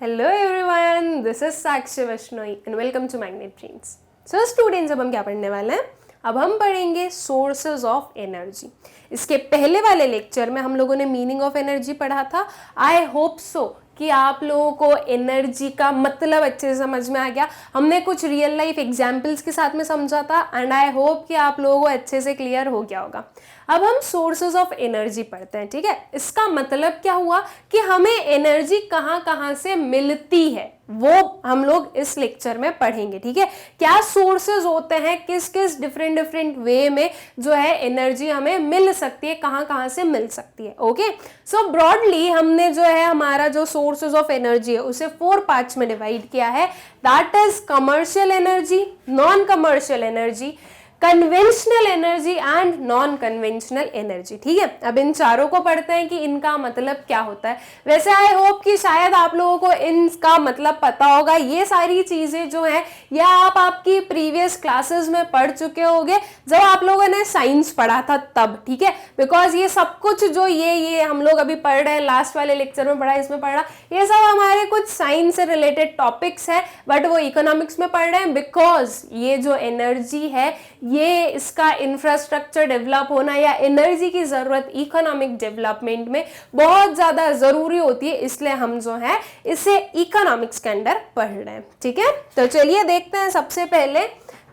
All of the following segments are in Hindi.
Hello everyone, this is Sakshi Vaishnoi and welcome to Magnet Brains. So students, अब हम क्या पढ़ने वाले हैं? अब हम पढ़ेंगे सोर्सेज ऑफ एनर्जी। इसके पहले वाले लेक्चर में हम लोगों ने मीनिंग ऑफ एनर्जी पढ़ा था। आई होप सो कि आप लोगों को एनर्जी का मतलब अच्छे से समझ में आ गया। हमने कुछ रियल लाइफ एग्जाम्पल्स के साथ में समझा था एंड आई होप कि आप लोगों को अच्छे से क्लियर हो गया होगा। अब हम सोर्सेज ऑफ एनर्जी पढ़ते हैं, ठीक है। इसका मतलब क्या हुआ कि हमें एनर्जी कहाँ कहाँ से मिलती है, वो हम लोग इस लेक्चर में पढ़ेंगे, ठीक है। क्या सोर्सेज होते हैं, किस किस डिफरेंट वे में जो है एनर्जी हमें मिल सकती है, कहाँ कहाँ से मिल सकती है। ओके, सो ब्रॉडली हमने जो है हमारा जो सोर्सेज ऑफ एनर्जी है उसे 4 पार्ट्स में डिवाइड किया है। That is commercial energy, non commercial energy, conventional energy and non conventional energy, ठीक है। अब इन चारों को पढ़ते हैं कि इनका मतलब क्या होता है। वैसे आई होप कि शायद आप लोगों को इनका मतलब पता होगा। ये सारी चीजें जो है या आप आपकी प्रीवियस क्लासेस में पढ़ चुके होंगे जब आप लोगों ने साइंस पढ़ा था तब, ठीक है। बिकॉज ये सब कुछ जो ये हम लोग अभी पढ़ रहे हैं, लास्ट वाले लेक्चर में पढ़ा, इसमें पढ़ा, ये सब हमारे कुछ साइंस से रिलेटेड टॉपिक्स है, बट वो इकोनॉमिक्स में पढ़ रहे हैं। बिकॉज ये जो एनर्जी है, ये इसका इंफ्रास्ट्रक्चर डेवलप होना या एनर्जी की जरूरत इकोनॉमिक डेवलपमेंट में बहुत ज्यादा जरूरी होती है, इसलिए हम जो है इसे इकोनॉमिक्स के अंदर पढ़ रहे हैं, ठीक है। तो चलिए देखते हैं सबसे पहले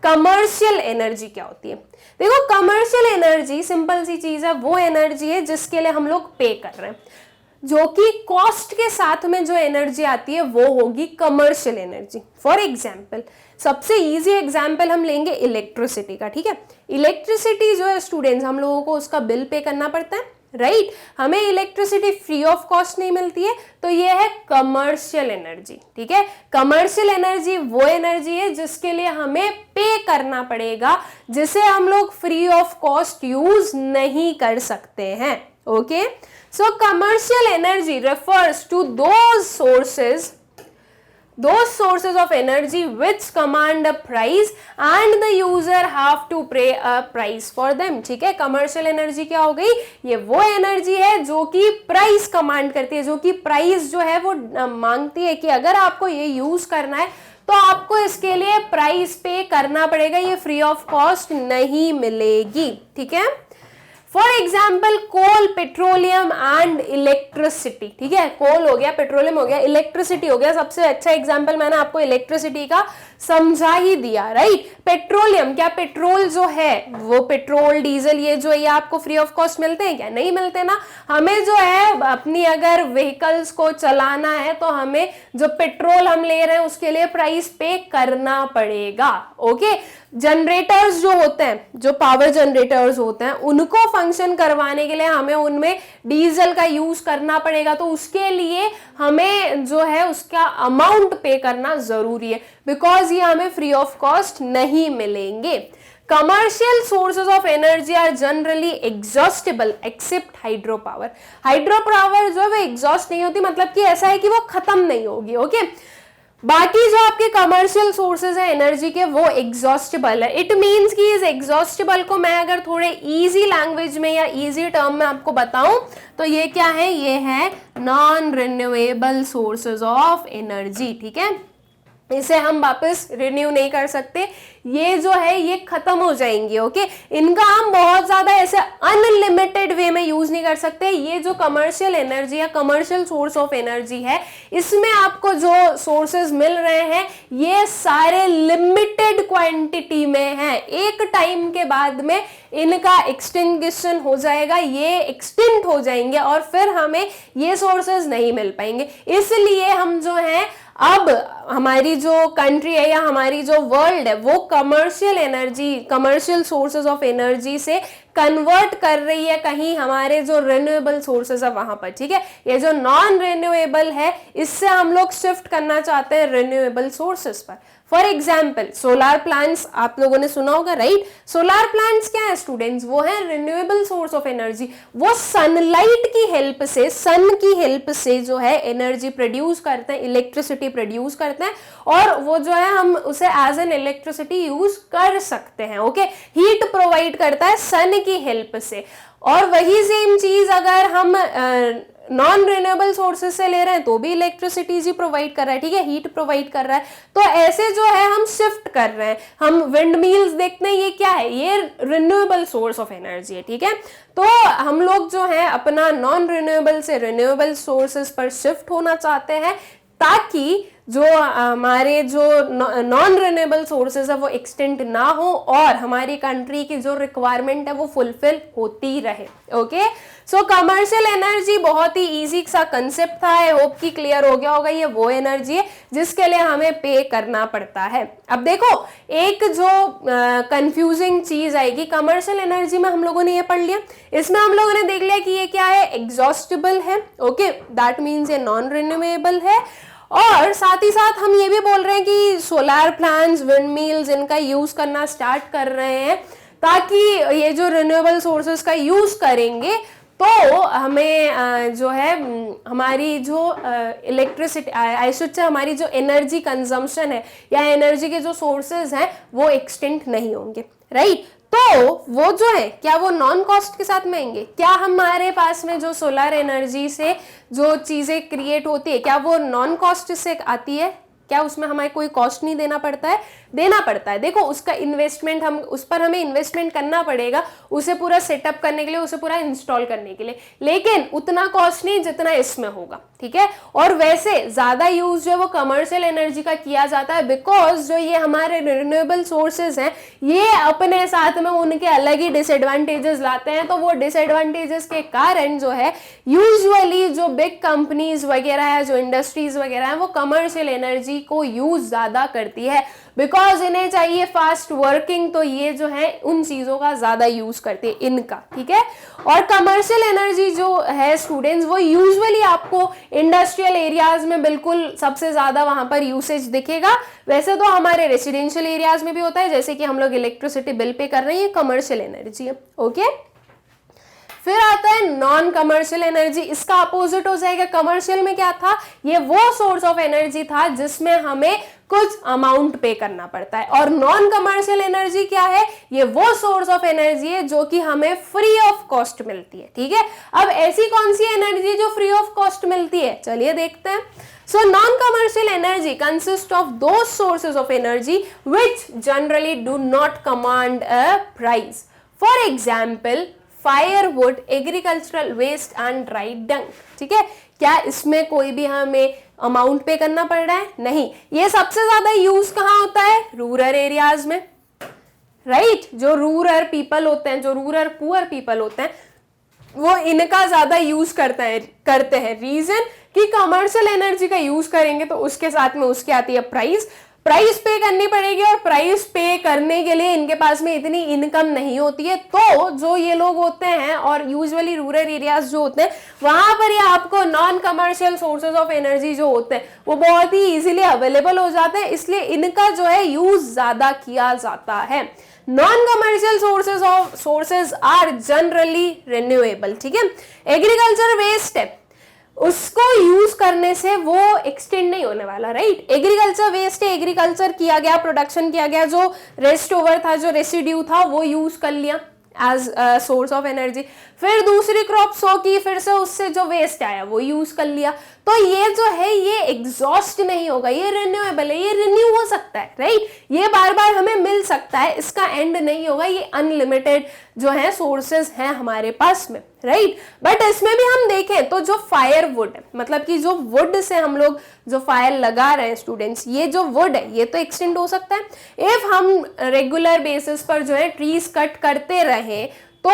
कमर्शियल एनर्जी क्या होती है। देखो, कमर्शियल एनर्जी सिंपल सी चीज है, वो एनर्जी है जिसके लिए हम लोग पे कर रहे हैं, जो कि कॉस्ट के साथ में जो एनर्जी आती है वो होगी कमर्शियल एनर्जी। फॉर एग्जाम्पल, सबसे इजी एग्जाम्पल हम लेंगे इलेक्ट्रिसिटी का, ठीक है। इलेक्ट्रिसिटी जो है स्टूडेंट्स, हम लोगों को उसका बिल पे करना पड़ता है, राइट। हमें इलेक्ट्रिसिटी फ्री ऑफ कॉस्ट नहीं मिलती है, तो ये है कमर्शियल एनर्जी, ठीक है। कमर्शियल एनर्जी वो एनर्जी है जिसके लिए हमें पे करना पड़ेगा, जिसे हम लोग फ्री ऑफ कॉस्ट यूज नहीं कर सकते हैं। Okay, so commercial energy refers to those sources of energy which command a price and the user have to pay a price for them, ठीक है। कमर्शियल एनर्जी क्या हो गई? ये वो एनर्जी है जो कि प्राइस कमांड करती है, जो कि प्राइस जो है वो मांगती है कि अगर आपको ये यूज करना है तो आपको इसके लिए प्राइस पे करना पड़ेगा, ये फ्री ऑफ कॉस्ट नहीं मिलेगी, ठीक है। For example, coal, petroleum and electricity, ठीक है। कोल हो गया, पेट्रोलियम हो गया, इलेक्ट्रिसिटी हो गया। सबसे अच्छा एग्जाम्पल मैंने आपको इलेक्ट्रिसिटी का समझा ही दिया, राइट। पेट्रोलियम, क्या पेट्रोल जो है वो पेट्रोल, डीजल, ये जो है आपको फ्री ऑफ कॉस्ट मिलते हैं क्या? नहीं मिलते ना। हमें जो है अपनी अगर व्हीकल्स को चलाना है तो हमें जो पेट्रोल हम ले रहे हैं उसके लिए प्राइस पे करना पड़ेगा। ओके, जनरेटर्स जो होते हैं, जो पावर जनरेटर्स होते हैं, उनको फंक्शन करवाने के लिए हमें उनमें डीजल का यूज करना पड़ेगा, तो उसके लिए हमें जो है उसका अमाउंट पे करना जरूरी है, बिकॉज ये हमें फ्री ऑफ कॉस्ट नहीं मिलेंगे। Commercial sources of energy are generally exhaustible except hydropower. Hydropower जो है वो एग्जॉस्ट नहीं होती, मतलब कि ऐसा है कि वो खत्म नहीं होगी, ओके। बाकी जो आपके कमर्शियल सोर्सेज है एनर्जी के वो एग्जॉस्टेबल है। इट मींस कि इस एग्जॉस्टेबल को मैं अगर थोड़े इजी लैंग्वेज में या इजी टर्म में आपको बताऊं तो ये क्या है? ये है non renewable sources of energy, ठीक है। इसे हम वापस रिन्यू नहीं कर सकते, ये जो है ये खत्म हो जाएंगे, ओके। इनका हम बहुत ज्यादा ऐसे अनलिमिटेड वे में यूज नहीं कर सकते। ये जो कमर्शियल एनर्जी या कमर्शियल सोर्स ऑफ एनर्जी है, इसमें आपको जो सोर्सेज मिल रहे हैं ये सारे लिमिटेड क्वांटिटी में हैं। एक टाइम के बाद में इनका एक्सटिंग्विशन हो जाएगा, ये एक्सटिंक्ट हो जाएंगे और फिर हमें ये सोर्सेज नहीं मिल पाएंगे। इसलिए हम जो है अब हमारी जो कंट्री है या हमारी जो वर्ल्ड है वो commercial energy, commercial sources of energy से कन्वर्ट कर रही है कहीं हमारे जो रिन्यूएबल सोर्सेज है वहां पर, ठीक है। ये जो नॉन रिन्यूएबल है इससे हम लोग शिफ्ट करना चाहते हैं रिन्यूएबल सोर्सेज पर। फॉर एग्जाम्पल, सोलार प्लांट्स आप लोगों ने सुना होगा, राइट। सोलार प्लांट्स क्या है स्टूडेंट्स? वो है रिन्यूएबल सोर्स ऑफ एनर्जी। वो सनलाइट की हेल्प से, सन की हेल्प से जो है एनर्जी प्रोड्यूस करते हैं, इलेक्ट्रिसिटी प्रोड्यूस करते हैं, और वो जो है हम उसे एज एन इलेक्ट्रिसिटी यूज कर सकते हैं, ओके। हीट प्रोवाइड करता है सन की हेल्प से। और वही सेम चीज अगर हम नॉन रिन्यूएबल सोर्सेज से ले रहे हैं तो भी इलेक्ट्रिसिटी जी प्रोवाइड कर रहा है, ठीक है, हीट प्रोवाइड कर रहा है। तो ऐसे जो है हम शिफ्ट कर रहे हैं। हम विंड मिल्स देखते हैं, ये क्या है, ये रिन्यूएबल सोर्स ऑफ एनर्जी है, ठीक है। तो हम लोग जो है अपना नॉन रिन्यूएबल से रिन्यूएबल सोर्सेज पर शिफ्ट होना चाहते हैं, ताकि जो हमारे जो नॉन रिन्यूएबल सोर्सेज है वो एक्सटेंड ना हो और हमारी कंट्री की जो रिक्वायरमेंट है वो फुलफिल होती रहे। ओके, सो कमर्शियल एनर्जी बहुत ही इजी सा कंसेप्ट था, आई होप कि क्लियर हो गया होगा। ये वो एनर्जी है जिसके लिए हमें पे करना पड़ता है। अब देखो, एक जो कंफ्यूजिंग चीज आएगी कमर्शियल एनर्जी में, हम लोगों ने ये पढ़ लिया, इसमें हम लोगों ने देख लिया कि ये क्या है, एग्जॉस्टिबल है। ओके, दैट मीन्स ये नॉन रिन्यूएबल है। और साथ ही साथ हम ये भी बोल रहे हैं कि सोलर प्लांट्स, विंड मिल्स, इनका यूज करना स्टार्ट कर रहे हैं, ताकि ये जो रिन्यूएबल सोर्सेज का यूज करेंगे तो हमें जो है हमारी जो इलेक्ट्रिसिटी, आई शुड से हमारी जो एनर्जी कंजम्पशन है या एनर्जी के जो सोर्सेज हैं वो एक्सटेंड नहीं होंगे, राइट। तो वो जो है क्या वो नॉन कॉस्ट के साथ में आएंगे? क्या हमारे पास में जो सोलर एनर्जी से जो चीजें क्रिएट होती है क्या वो नॉन कॉस्ट से आती है? क्या उसमें हमें कोई कॉस्ट नहीं देना पड़ता है? देना पड़ता है। देखो, उसका इन्वेस्टमेंट, हम उस पर हमें इन्वेस्टमेंट करना पड़ेगा उसे पूरा सेटअप करने के लिए, उसे पूरा इंस्टॉल करने के लिए, लेकिन उतना कॉस्ट नहीं जितना इसमें होगा, ठीक है। और वैसे ज्यादा यूज जो वो कमर्शियल एनर्जी का किया जाता है, बिकॉज जो ये हमारे रिन्यूएबल सोर्सेज हैं ये अपने साथ में उनके अलग ही डिसएडवांटेजेस लाते हैं। तो वो डिसएडवांटेजेस के कारण जो है यूजुअली जो बिग कंपनीज वगैरह है, जो इंडस्ट्रीज वगैरह है, वो कमर्शियल एनर्जी को यूज ज्यादा करती है, बिकॉज इन्हें चाहिए फास्ट वर्किंग। तो ये जो है उन चीजों का ज्यादा यूज करते हैं इनका, ठीक है। और कमर्शियल एनर्जी जो है स्टूडेंट्स, वो यूजुअली आपको इंडस्ट्रियल एरियाज में बिल्कुल सबसे ज्यादा वहां पर यूसेज दिखेगा। वैसे तो हमारे रेसिडेंशियल एरियाज में भी होता है, जैसे कि हम लोग इलेक्ट्रिसिटी बिल पे कर रहे हैं, ये कमर्शियल एनर्जी है। ओके, फिर आता है नॉन कमर्शियल एनर्जी, इसका अपोजिट हो जाएगा। कमर्शियल में क्या था, ये वो सोर्स ऑफ एनर्जी था जिसमें हमें कुछ अमाउंट पे करना पड़ता है। और नॉन कमर्शियल एनर्जी क्या है, ये वो सोर्स ऑफ एनर्जी है जो कि हमें फ्री ऑफ कॉस्ट मिलती है, ठीक है। अब ऐसी कौन सी एनर्जी जो फ्री ऑफ कॉस्ट मिलती है, चलिए देखते हैं। So non-commercial energy consists of those sources of energy which generally do not command a price. For example, firewood, agricultural waste and dried dung. ठीक है, क्या इसमें कोई भी हमें अमाउंट पे करना पड़ रहा है? नहीं। ये सबसे ज्यादा यूज कहाँ होता है? रूरल एरियाज में, राइट। जो रूरल पीपल होते हैं, जो रूरल पुअर पीपल होते हैं, वो इनका ज्यादा यूज करते हैं। रीजन कि कमर्शियल एनर्जी का यूज करेंगे तो उसके साथ में उसकी आती है प्राइस पे करनी पड़ेगी, और प्राइस पे करने के लिए इनके पास में इतनी इनकम नहीं होती है। तो जो ये लोग होते हैं, और यूजुअली रूरल एरियाज जो होते हैं, वहां पर ये आपको non commercial sources of energy जो होते हैं वो बहुत ही इजीली अवेलेबल हो जाते हैं, इसलिए इनका जो है यूज ज्यादा किया जाता है। Non commercial sources are generally renewable, ठीक है। एग्रीकल्चर वेस्ट है, उसको यूज करने से वो एक्सटेंड नहीं होने वाला, राइट। एग्रीकल्चर वेस्ट है, एग्रीकल्चर किया गया, प्रोडक्शन किया गया, जो रेस्ट ओवर था, जो रेसिड्यू था, वो यूज कर लिया एज सोर्स ऑफ एनर्जी। फिर दूसरी क्रॉप सो की, फिर से उससे जो वेस्ट आया वो यूज कर लिया। तो ये जो है ये एग्जॉस्ट नहीं होगा, ये रिन्यूएबल है, ये रिन्यू हो सकता है, राइट। ये बार बार हमें मिल सकता है, इसका एंड नहीं होगा, ये अनलिमिटेड जो है सोर्सेज हैं हमारे पास में, राइट। बट इसमें भी हम देखें तो जो फायर वुड है, मतलब कि जो वुड से हम लोग जो फायर लगा रहे हैं स्टूडेंट्स, ये जो वुड है ये तो एक्सटेंड हो सकता है। इफ हम रेगुलर बेसिस पर जो है ट्रीज कट करते रहे तो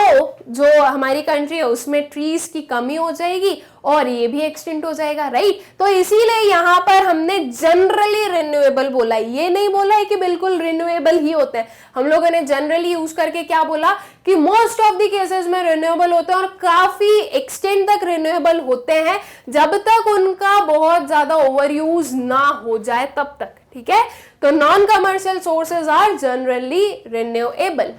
जो हमारी कंट्री है उसमें ट्रीज की कमी हो जाएगी और ये भी एक्सटेंड हो जाएगा, राइट। तो इसीलिए यहाँ पर हमने जनरली रिन्यूएबल बोला, ये नहीं बोला है कि बिल्कुल रिन्यूएबल ही होते हैं। हम लोगों ने जनरली यूज करके क्या बोला कि मोस्ट ऑफ द केसेस में रिन्यूएबल होते हैं और काफी एक्सटेंड तक रिन्यूएबल होते हैं, जब तक उनका बहुत ज्यादा ओवर यूज ना हो जाए तब तक, ठीक है। तो non commercial sources are generally renewable.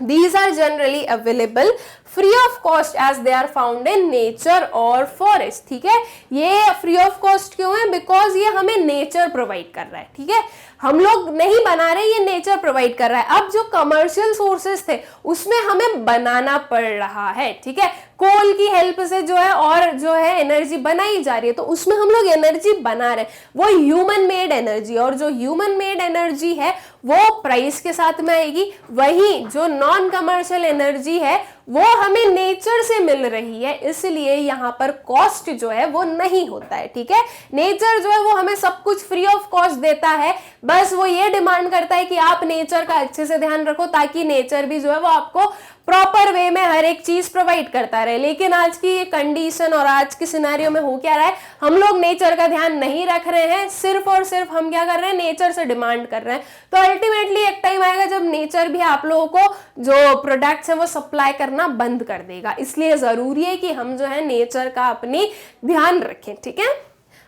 These are generally available free of cost as they are found in nature or forest. ठीक है, ये free of cost क्यों है? Because ये हमें nature provide कर रहा है, ठीक है, हम लोग नहीं बना रहे, ये नेचर प्रोवाइड कर रहा है। अब जो कमर्शियल सोर्सेज थे उसमें हमें बनाना पड़ रहा है, ठीक है, कोल की हेल्प से जो है और जो है एनर्जी बनाई जा रही है, तो उसमें हम लोग एनर्जी बना रहे हैं, वो ह्यूमन मेड एनर्जी, और जो ह्यूमन मेड एनर्जी है वो प्राइस के साथ में आएगी। वही जो नॉन कमर्शियल एनर्जी है वो हमें नेचर से मिल रही है, इसलिए यहाँ पर कॉस्ट जो है वो नहीं होता है, ठीक है। नेचर जो है वो हमें सब कुछ फ्री ऑफ कॉस्ट देता है, बस वो ये डिमांड करता है कि आप नेचर का अच्छे से ध्यान रखो, ताकि नेचर भी जो है वो आपको प्रॉपर वे में हर एक चीज प्रोवाइड करता रहे। लेकिन आज की कंडीशन और आज की सिनेरियो में हो क्या रहा है, हम लोग नेचर का ध्यान नहीं रख रहे हैं, सिर्फ और सिर्फ हम क्या कर रहे हैं, नेचर से डिमांड कर रहे हैं। तो अल्टीमेटली एक टाइम आएगा जब नेचर भी आप लोगों को जो प्रोडक्ट्स है वो सप्लाई करना बंद कर देगा। इसलिए जरूरी है कि हम जो है नेचर का अपनी ध्यान रखें, ठीक है।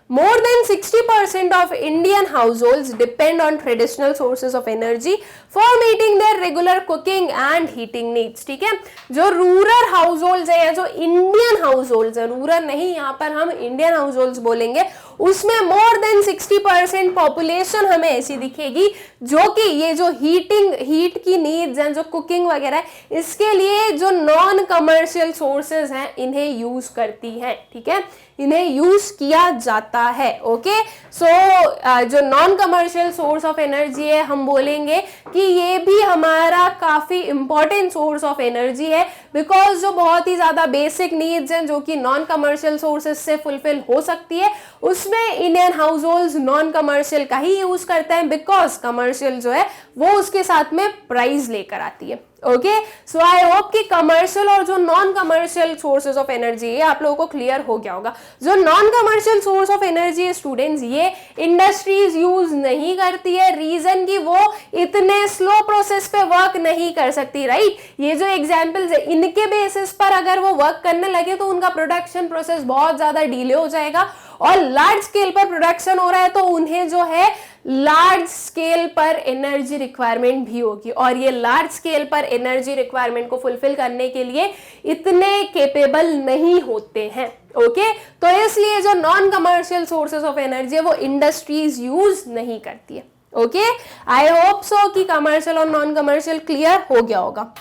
More than 60% of Indian households depend on traditional sources of energy for meeting their regular cooking and heating needs, ठीक है। जो रूरल हाउसहोल्ड्स है या जो इंडियन हाउसहोल्ड्स है, रूरल नहीं, यहाँ पर हम इंडियन हाउसहोल्ड्स बोलेंगे, उसमें मोर देन 60% पॉपुलेशन हमें ऐसी दिखेगी जो कि ये जो हीट की नीड्स हैं, जो कुकिंग वगैरह है, इसके लिए जो नॉन कमर्शियल सोर्सेज हैं इन्हें यूज करती हैं, ठीक है, इन्हें यूज किया जाता है। ओके, सो जो non commercial source of energy है, हम बोलेंगे कि ये भी हमारा काफी इंपॉर्टेंट सोर्स ऑफ एनर्जी है, बिकॉज जो बहुत ही ज्यादा बेसिक नीड्स हैं जो कि नॉन कमर्शियल सोर्सेज से फुलफिल हो सकती है, उसमें इंडियन हाउसहोल्ड्स नॉन कमर्शियल का ही यूज करते हैं, बिकॉज कमर्शियल जो है वो उसके साथ में प्राइस लेकर आती है। ओके, सो आई होप कि कमर्शियल और जो non commercial sources of energy है आप लोगों को क्लियर हो गया होगा। जो non commercial source of energy है स्टूडेंट्स, ये इंडस्ट्रीज यूज नहीं करती है, रीजन कि वो इतने स्लो प्रोसेस पे वर्क नहीं कर सकती, राइट। ये जो एग्जांपल्स है इनके बेसिस पर अगर वो वर्क करने लगे तो उनका प्रोडक्शन प्रोसेस बहुत ज्यादा डिले हो जाएगा, और लार्ज स्केल पर प्रोडक्शन हो रहा है तो उन्हें जो है लार्ज स्केल पर एनर्जी रिक्वायरमेंट भी होगी, और ये लार्ज स्केल पर एनर्जी रिक्वायरमेंट को फुलफिल करने के लिए इतने केपेबल नहीं होते हैं। ओके, तो इसलिए जो non commercial sources of energy है वो इंडस्ट्रीज यूज नहीं करती है। ओके, आई होप सो कि कमर्शियल और नॉन कमर्शियल क्लियर हो गया होगा।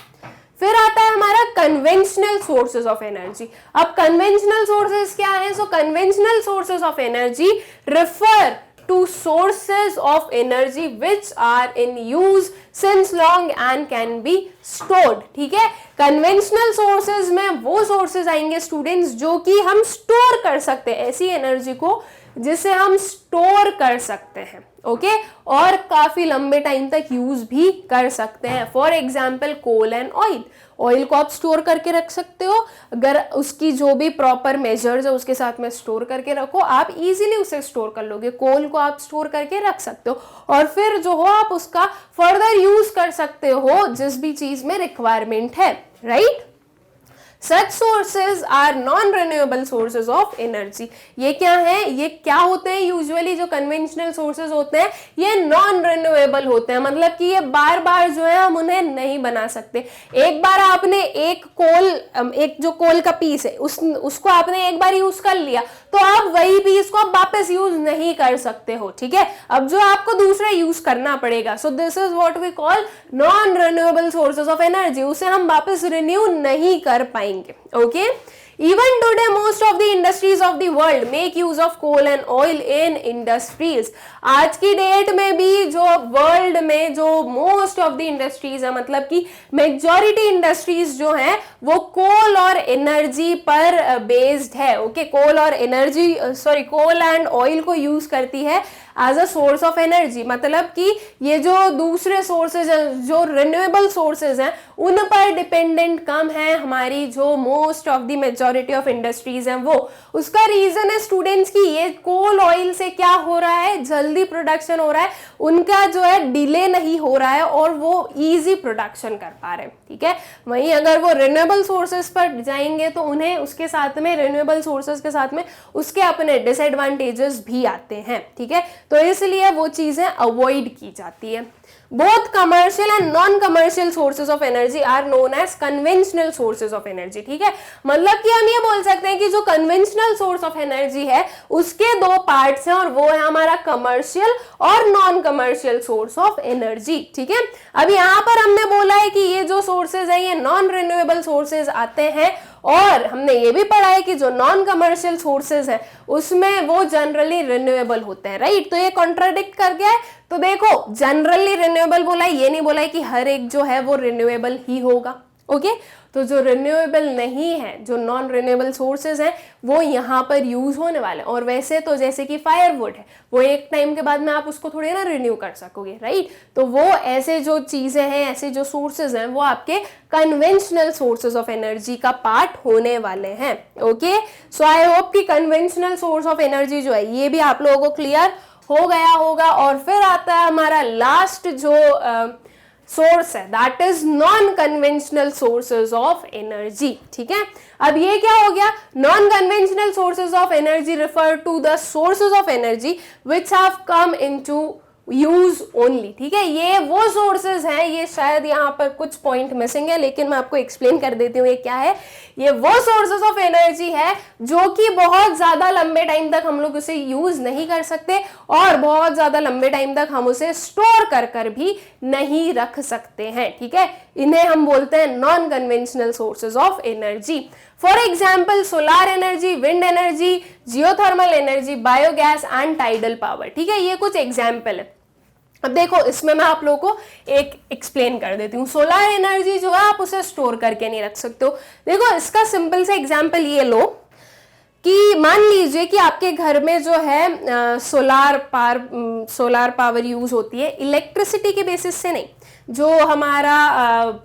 फिर आता है हमारा कन्वेंशनल सोर्सेज ऑफ एनर्जी। अब कन्वेंशनल सोर्सेज क्या है? So conventional sources of energy refer to sources of energy which are in use since long and can be stored, ठीक है। कन्वेंशनल सोर्सेज में वो सोर्सेज आएंगे स्टूडेंट्स जो कि हम स्टोर कर सकते हैं, ऐसी एनर्जी को जिसे हम स्टोर कर सकते हैं, ओके, और काफी लंबे टाइम तक यूज भी कर सकते हैं। For example coal and oil, oil को आप स्टोर करके रख सकते हो, अगर उसकी जो भी प्रॉपर मेजर्स है उसके साथ में स्टोर करके रखो, आप इजीली उसे स्टोर कर लोगे। कोल को आप स्टोर करके रख सकते हो और फिर जो हो आप उसका फर्दर यूज कर सकते हो जिस भी चीज में रिक्वायरमेंट है, right. Such sources are non-renewable sources of energy। ये क्या है, ये क्या होते हैं? यूजुअली जो कन्वेंशनल सोर्सेज होते हैं ये नॉन रिन्यूएबल होते हैं, मतलब कि ये बार बार जो है हम उन्हें नहीं बना सकते। एक बार आपने एक जो कोल का पीस है उसको आपने एक बार यूज कर लिया तो आप वही पीस को आप वापस यूज नहीं कर सकते हो, ठीक है। अब जो आपको दूसरा यूज करना पड़ेगा, so this is what we call non renewable sources of energy, उसे हम वापस रिन्यू नहीं कर पाएंगे। Okay, even today most of the industries of the world make use of coal and oil in industries। आज की डेट में भी जो वर्ल्ड में जो मोस्ट ऑफ द इंडस्ट्रीज है, मतलब कि मेजॉरिटी इंडस्ट्रीज जो हैं वो कोल और एनर्जी पर बेस्ड है। ओके, कोल एंड ऑयल को यूज करती है as a source of energy, मतलब कि ये जो दूसरे सोर्सेज हैं, जो रिन्यूएबल सोर्सेज हैं, उन पर डिपेंडेंट कम है हमारी जो most of the majority of industries हैं वो। उसका रीजन है स्टूडेंट्स कि ये कोल ऑयल से क्या हो रहा है, जल्दी प्रोडक्शन हो रहा है, उनका जो है डिले नहीं हो रहा है और वो इजी प्रोडक्शन कर पा रहे हैं, ठीक है। वहीं अगर वो रिन्यूएबल सोर्सेज पर जाएंगे तो उन्हें उसके साथ में रिन्यूएबल सोर्सेज के साथ में उसके अपने डिसएडवांटेजेस भी आते हैं, ठीक है, तो इसलिए वो चीजें अवॉइड की जाती है। Both commercial and non-commercial sources of energy are known as conventional sources of energy, ठीक है। मतलब कि हम ये बोल सकते हैं कि जो conventional source of energy है उसके दो पार्ट्स हैं और वो है हमारा commercial और non-commercial source of energy, ठीक है। अब यहाँ पर हमने बोला है कि ये जो sources है ये non-renewable sources आते हैं और हमने ये भी पढ़ा है कि जो नॉन कमर्शियल सोर्सेज हैं उसमें वो जनरली रिन्यूएबल होते हैं, राइट। तो ये कॉन्ट्राडिक्ट कर गया है। तो देखो जनरली रिन्यूएबल बोला है, ये नहीं बोला है कि हर एक जो है वो रिन्यूएबल ही होगा, ओके। तो जो रिन्यूएबल नहीं है, जो नॉन रिन्यूएबल सोर्सेज हैं वो यहाँ पर यूज होने वाले हैं। और वैसे तो जैसे कि फायरवुड है, वो एक टाइम के बाद में आप उसको थोड़ी ना रिन्यू कर सकोगे, राइट। तो वो ऐसे जो चीजें हैं, ऐसे जो सोर्सेज हैं वो आपके कन्वेंशनल सोर्सेज ऑफ एनर्जी का पार्ट होने वाले हैं, ओके। सो आई होप कि कन्वेंशनल सोर्स ऑफ एनर्जी जो है ये भी आप लोगों को क्लियर हो गया होगा। और फिर आता है हमारा लास्ट जो सोर्स है, that is non conventional sources of energy, ठीक है। अब ये क्या हो गया, non conventional sources of energy refer to the sources of energy which have come into use only, ठीक है। ये वो सोर्सेज हैं, ये शायद यहाँ पर कुछ पॉइंट मिसिंग है लेकिन मैं आपको एक्सप्लेन कर देती हूँ ये क्या है। ये वो सोर्सेज ऑफ एनर्जी है जो कि बहुत ज्यादा लंबे टाइम तक हम लोग उसे यूज नहीं कर सकते और बहुत ज्यादा लंबे टाइम तक हम उसे स्टोर कर भी नहीं रख सकते हैं, ठीक है। इन्हें हम बोलते हैं non conventional sources of energy. For example solar energy, wind energy, geothermal energy, biogas and tidal power, ठीक है। ये कुछ एग्जाम्पल है। अब देखो इसमें मैं आप लोगों को एक एक्सप्लेन कर देती हूँ। सोलार एनर्जी जो है आप उसे स्टोर करके नहीं रख सकते हो। देखो इसका सिंपल सा एग्जाम्पल ये लो कि मान लीजिए कि आपके घर में जो है सोलार पावर यूज होती है इलेक्ट्रिसिटी के बेसिस से नहीं, जो हमारा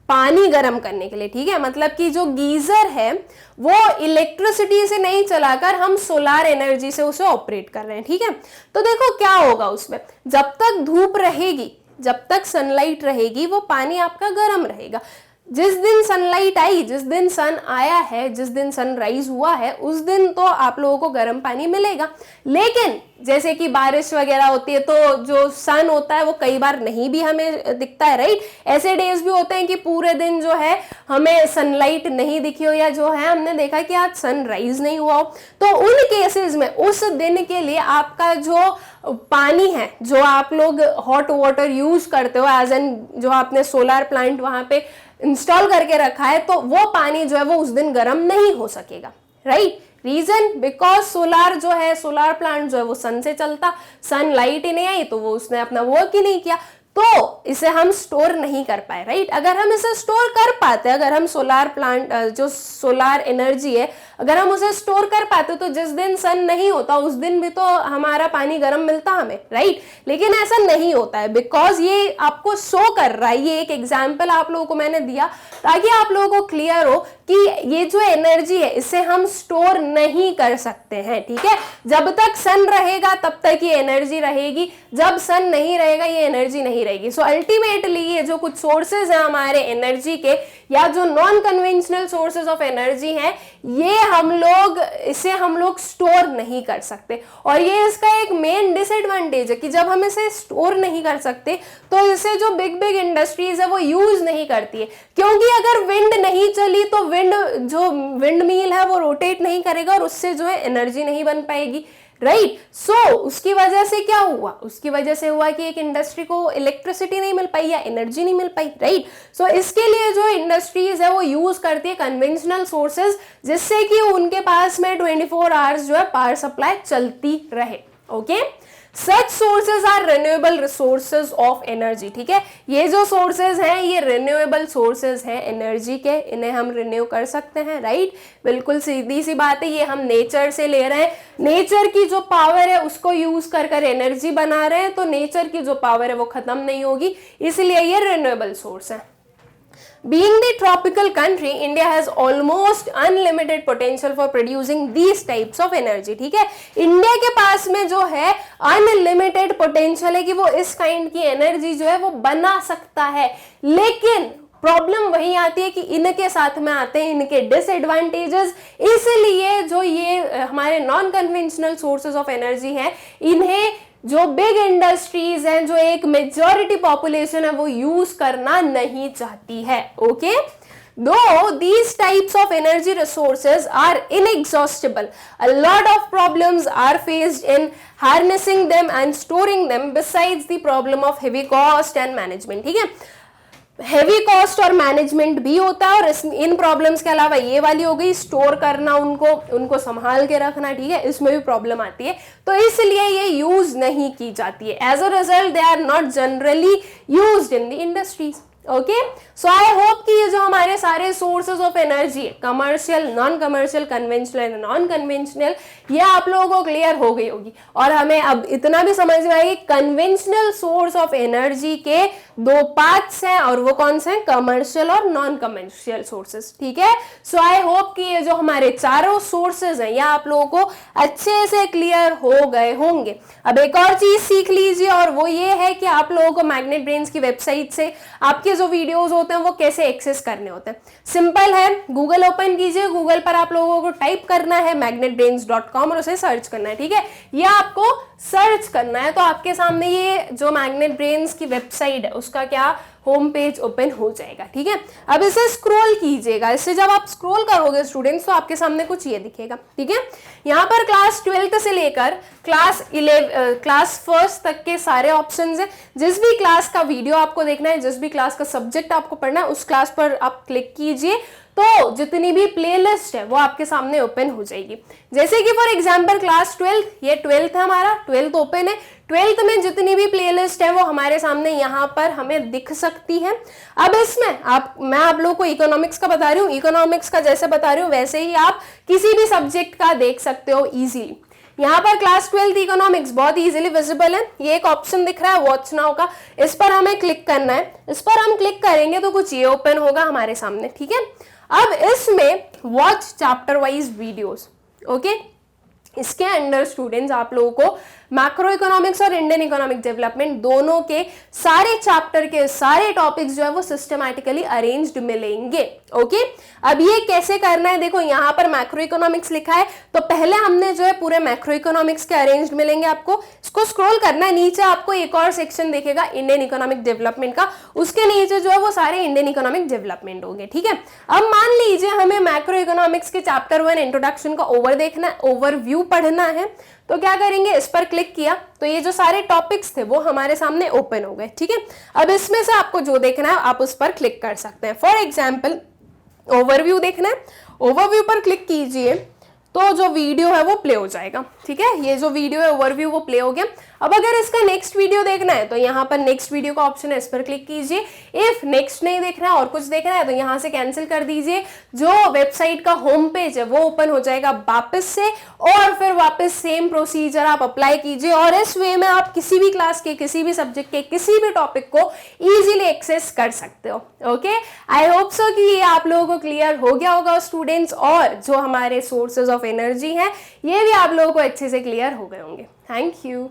पानी गर्म करने के लिए, ठीक है। मतलब कि जो गीजर है वो इलेक्ट्रिसिटी से नहीं चलाकर हम सोलार एनर्जी से उसे ऑपरेट कर रहे हैं, ठीक है। तो देखो क्या होगा उसमें, जब तक धूप रहेगी, जब तक सनलाइट रहेगी, वो पानी आपका गर्म रहेगा। जिस दिन सनलाइट आई, जिस दिन सन आया है, जिस दिन सनराइज हुआ है, उस दिन तो आप लोगों को गर्म पानी मिलेगा। लेकिन जैसे कि बारिश वगैरह होती है तो जो सन होता है वो कई बार नहीं भी हमें दिखता है, राइट। ऐसे डेज भी होते हैं कि पूरे दिन जो है हमें सनलाइट नहीं दिखी हो, या जो है हमने देखा कि आज सनराइज नहीं हुआ हो। तो उन केसेस में उस दिन के लिए आपका जो पानी है, जो आप लोग हॉट वाटर यूज करते हो एज एन, जो आपने सोलार प्लांट वहां पे इंस्टॉल करके रखा है, तो वो पानी जो है वो उस दिन गर्म नहीं हो सकेगा, राइट। रीजन, बिकॉज सोलार जो है, सोलार प्लांट जो है वो सन से चलता, सन लाइट ही नहीं आई तो वो उसने अपना वर्क ही नहीं किया, तो इसे हम स्टोर नहीं कर पाए, राइट। अगर हम इसे स्टोर कर पाते, अगर हम सोलार प्लांट जो सोलार एनर्जी है अगर हम उसे स्टोर कर पाते तो जिस दिन सन नहीं होता उस दिन भी तो हमारा पानी गर्म मिलता हमें, राइट। लेकिन ऐसा नहीं होता है, बिकॉज ये आपको शो कर रहा है, ये एक एग्जाम्पल आप लोगों को मैंने दिया ताकि आप लोगों को क्लियर हो कि ये जो एनर्जी है इसे हम स्टोर नहीं कर सकते हैं, ठीक है। जब तक सन रहेगा तब तक ये एनर्जी रहेगी, जब सन नहीं रहेगा ये एनर्जी नहीं रहेगी। सो अल्टीमेटली ये जो कुछ सोर्सेज हैं हमारे एनर्जी के, या जो non conventional sources of energy हैं, ये इसे हम लोग स्टोर नहीं कर सकते। और ये इसका एक मेन डिसएडवांटेज है कि जब हम इसे स्टोर नहीं कर सकते तो इसे जो बिग बिग इंडस्ट्रीज है वो यूज नहीं करती है, क्योंकि अगर विंड नहीं चली तो विंड मिल है वो रोटेट नहीं करेगा और उससे जो है एनर्जी नहीं बन पाएगी, राइट। सो उसकी वजह से क्या हुआ, उसकी वजह से हुआ कि एक इंडस्ट्री को इलेक्ट्रिसिटी नहीं मिल पाई या एनर्जी नहीं मिल पाई, राइट। सो इसके लिए जो इंडस्ट्रीज है वो यूज करती है कन्वेंशनल सोर्सेज, जिससे कि उनके पास में 24 आवर्स जो है पावर सप्लाई चलती रहे, okay. Such sources are renewable resources of energy, ठीक है। ये जो सोर्सेज हैं ये रिन्यूएबल सोर्सेज हैं एनर्जी के, इन्हें हम रिन्यू कर सकते हैं, राइट। बिल्कुल सीधी सी बात है, ये हम नेचर से ले रहे हैं, नेचर की जो पावर है उसको यूज कर एनर्जी बना रहे हैं, तो नेचर की जो पावर है वो खत्म नहीं होगी, इसलिए ये रिन्यूएबल सोर्स है। Being the tropical country, India has almost unlimited potential for producing these types of energy, ठीक है। इंडिया के पास में जो है अनलिमिटेड पोटेंशियल है कि वो इस काइंड की एनर्जी जो है वो बना सकता है, लेकिन प्रॉब्लम वही आती है कि इनके साथ में आते हैं इनके डिसएडवांटेजेस। इसलिए जो ये हमारे non conventional sources of energy है, इन्हें जो बिग इंडस्ट्रीज हैं, जो एक मेजॉरिटी पॉपुलेशन है वो यूज करना नहीं चाहती है, okay. Though these types of energy resources are inexhaustible, a lot of problems are faced in harnessing them and storing them, besides the problem of heavy cost and management, ठीक है। हैवी कॉस्ट और मैनेजमेंट भी होता है, और इन प्रॉब्लम्स के अलावा ये वाली हो गई स्टोर करना, उनको संभाल के रखना, ठीक है, इसमें भी प्रॉब्लम आती है, तो इसलिए ये यूज नहीं की जाती है। As a result they are not generally used in the industries. Okay, so I hope कि ये जो हमारे सारे सोर्सेज ऑफ एनर्जी है, commercial, non commercial, conventional, non conventional, ये आप लोगों को क्लियर हो गई होगी। और हमें अब इतना भी समझ में आएगी कन्वेंशनल सोर्स ऑफ एनर्जी के दो पार्ट्स हैं, और वो कौन से हैं, कमर्शियल और नॉन कमर्शियल सोर्सेज, ठीक है। सो आई होप कि ये जो हमारे चारों सोर्सेज हैं ये आप लोगों को अच्छे से क्लियर हो गए होंगे। अब एक और चीज सीख लीजिए, और वो ये है कि आप लोगों को मैग्नेट ब्रेन्स की वेबसाइट से आपके जो वीडियोस होते हैं वो कैसे एक्सेस करने होते हैं। सिंपल है, गूगल ओपन कीजिए, गूगल पर आप लोगों को टाइप करना है magnetbrains.com और उसे सर्च करना है, ठीक है। ये आपको सर्च करना है तो आपके सामने ये जो मैग्नेट ब्रेन्स की वेबसाइट है उसका क्या होम पेज ओपन हो जाएगा, ठीक है। अब इसे स्क्रॉल कीजिएगा, इससे जब आप स्क्रॉल करोगे स्टूडेंट्स तो आपके सामने कुछ ये दिखेगा, ठीक है। यहाँ पर क्लास 12th से लेकर क्लास 1st तक के सारे ऑप्शंस हैं। जिस भी क्लास का वीडियो आपको देखना है, जिस भी क्लास का सब्जेक्ट आपको पढ़ना है, उस क्लास पर आप क्लिक कीजिए तो जितनी भी प्लेलिस्ट है वो आपके सामने ओपन हो जाएगी। जैसे कि फॉर एग्जांपल क्लास 12, ये 12th है, हमारा 12th ओपन है। 12th में जितनी भी प्लेलिस्ट है वो हमारे सामने यहाँ पर हमें दिख सकती है। अब इसमें मैं आप लोगों को इकोनॉमिक्स का बता रही हूँ, इकोनॉमिक्स का जैसे बता रही हूँ वैसे ही आप किसी भी सब्जेक्ट का देख सकते हो इजीली। यहाँ पर क्लास 12th इकोनॉमिक्स बहुत इजीली विजिबल है। ये एक ऑप्शन दिख रहा है वॉच नाउ का, इस पर हमें क्लिक करना है। इस पर हम क्लिक करेंगे तो कुछ ये ओपन होगा हमारे सामने, ठीक है। अब इसमें watch chapter wise videos, okay. इसके अंदर स्टूडेंट्स आप लोगों को मैक्रो इकोनॉमिक्स और इंडियन इकोनॉमिक डेवलपमेंट दोनों के सारे चैप्टर के सारे टॉपिक्स जो है वो सिस्टमैटिकली अरेंज्ड मिलेंगे, ओके। अब ये कैसे करना है, देखो यहाँ पर मैक्रो इकोनॉमिक्स लिखा है तो पहले हमने जो है पूरे मैक्रो इकोनॉमिक्स के अरेंज्ड मिलेंगे आपको। इसको स्क्रॉल करना है, नीचे आपको एक और सेक्शन देखेगा इंडियन इकोनॉमिक डेवलपमेंट का, उसके नीचे जो है वो सारे इंडियन इकोनॉमिक डेवलपमेंट होंगे, ठीक है। अब मान लीजिए हमें मैक्रो इकोनॉमिक्स के चैप्टर 1 इंट्रोडक्शन का देखना है, ओवरव्यू पढ़ना है, तो क्या करेंगे, इस पर क्लिक किया तो ये जो सारे टॉपिक्स थे वो हमारे सामने ओपन हो गए, ठीक है। अब इसमें से आपको जो देखना है आप उस पर क्लिक कर सकते हैं। फॉर एग्जांपल ओवरव्यू देखना है, ओवरव्यू पर क्लिक कीजिए तो जो वीडियो है वो प्ले हो जाएगा, ठीक है। ये जो वीडियो है ओवरव्यू वो प्ले हो गया। अब अगर इसका नेक्स्ट वीडियो देखना है तो यहाँ पर नेक्स्ट वीडियो का ऑप्शन है, इस पर क्लिक कीजिए। इफ नेक्स्ट नहीं देखना है और कुछ देखना है तो यहाँ से कैंसिल कर दीजिए। जो वेबसाइट का होम पेज है वो ओपन हो जाएगा वापस से, और फिर वापस सेम प्रोसीजर आप अप्लाई कीजिए, और इस वे में आप किसी भी क्लास के, किसी भी सब्जेक्ट के, किसी भी टॉपिक को इजीली एक्सेस कर सकते हो, ओके। आई होप सो कि ये आप लोगों को क्लियर हो गया होगा स्टूडेंट्स, और जो हमारे सोर्सेज ऑफ एनर्जी हैं ये भी आप लोगों को अच्छे से क्लियर हो गए होंगे। Thank you.